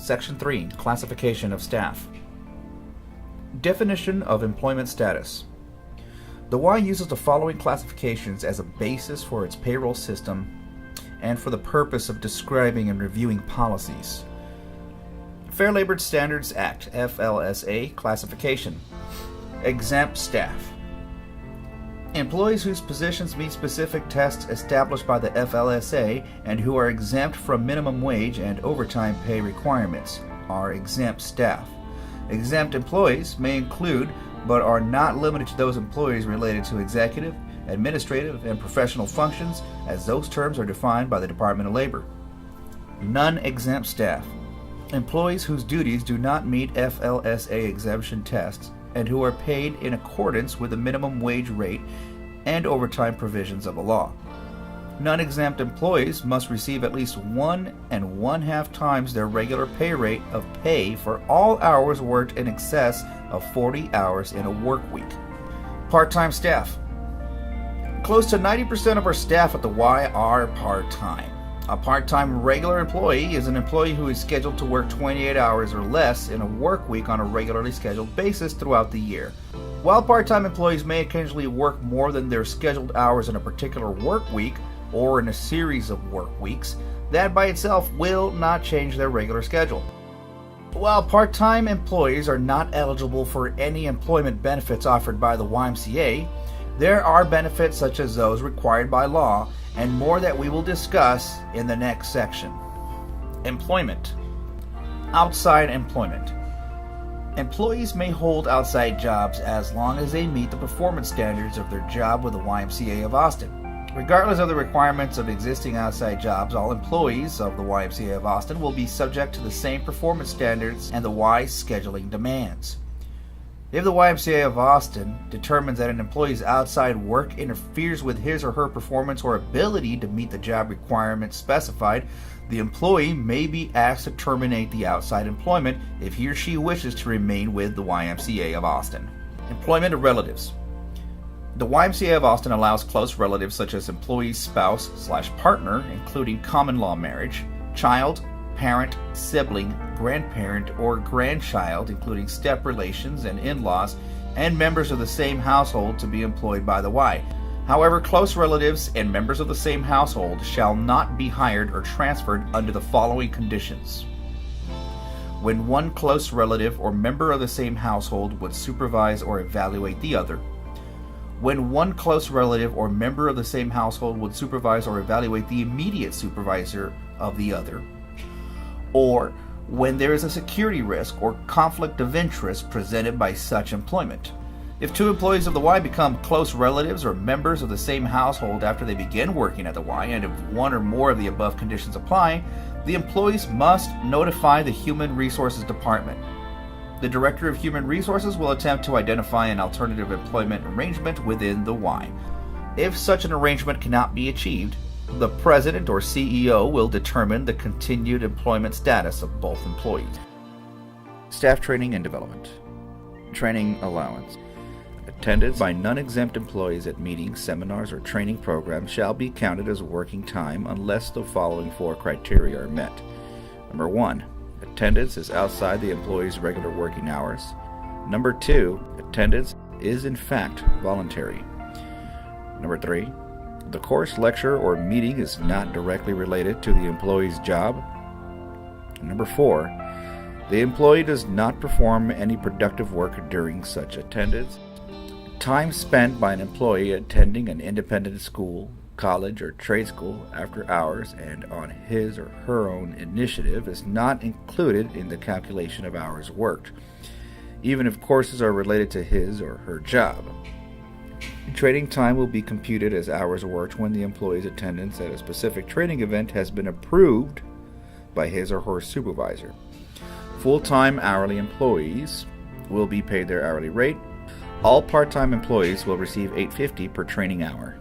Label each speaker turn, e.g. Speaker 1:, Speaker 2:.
Speaker 1: Section 3. Classification of staff. Definition of employment status. The Y uses the following classifications as a basis for its payroll system and for the purpose of describing and reviewing policies. Fair Labor Standards Act, FLSA, classification. Exempt staff. Employees whose positions meet specific tests established by the FLSA and who are exempt from minimum wage and overtime pay requirements are exempt staff. Exempt employees may include, but are not limited to, those employees related to executive, administrative, and professional functions, as those terms are defined by the Department of Labor. Non-exempt staff. Employees whose duties do not meet FLSA exemption tests and who are paid in accordance with the minimum wage rate and overtime provisions of the law. Non-exempt employees must receive at least 1 1/2 times their regular pay rate of pay for all hours worked in excess of 40 hours in a work week. Part-time staff. Close to 90% of our staff at the Y are part-time. A part-time regular employee is an employee who is scheduled to work 28 hours or less in a work week on a regularly scheduled basis throughout the year. While part-time employees may occasionally work more than their scheduled hours in a particular work week or in a series of work weeks, that by itself will not change their regular schedule. While part-time employees are not eligible for any employment benefits offered by the YMCA, there are benefits such as those required by law and more that we will discuss in the next section. Employment. Outside employment. Employees may hold outside jobs as long as they meet the performance standards of their job with the YMCA of Austin. Regardless of the requirements of existing outside jobs, all employees of the YMCA of Austin will be subject to the same performance standards and the Y scheduling demands. If the YMCA of Austin determines that an employee's outside work interferes with his or her performance or ability to meet the job requirements specified, the employee may be asked to terminate the outside employment if he or she wishes to remain with the YMCA of Austin. Employment of relatives. The YMCA of Austin allows close relatives such as employee's spouse/partner, including common law marriage, child, parent, sibling, grandparent, or grandchild, including step relations and in-laws, and members of the same household to be employed by the Y. However, close relatives and members of the same household shall not be hired or transferred under the following conditions. When one close relative or member of the same household would supervise or evaluate the other. When one close relative or member of the same household would supervise or evaluate the immediate supervisor of the other. Or when there is a security risk or conflict of interest presented by such employment. If two employees of the Y become close relatives or members of the same household after they begin working at the Y, and if one or more of the above conditions apply, the employees must notify the Human Resources Department. The Director of Human Resources will attempt to identify an alternative employment arrangement within the Y. If such an arrangement cannot be achieved, the President or CEO will determine the continued employment status of both employees. Staff training and development. Training allowance. Attendance by non-exempt employees at meetings, seminars, or training programs shall be counted as working time unless the following 4 criteria are met. Number 1. Attendance is outside the employee's regular working hours. Number 2. Attendance is in fact voluntary. Number 3. The course, lecture, or meeting is not directly related to the employee's job. Number 4. The employee does not perform any productive work during such attendance. Time spent by an employee attending an independent school, college, or trade school after hours and on his or her own initiative is not included in the calculation of hours worked, even if courses are related to his or her job. Training time will be computed as hours worked when the employee's attendance at a specific training event has been approved by his or her supervisor. Full-time hourly employees will be paid their hourly rate. All part-time employees will receive $8.50 per training hour.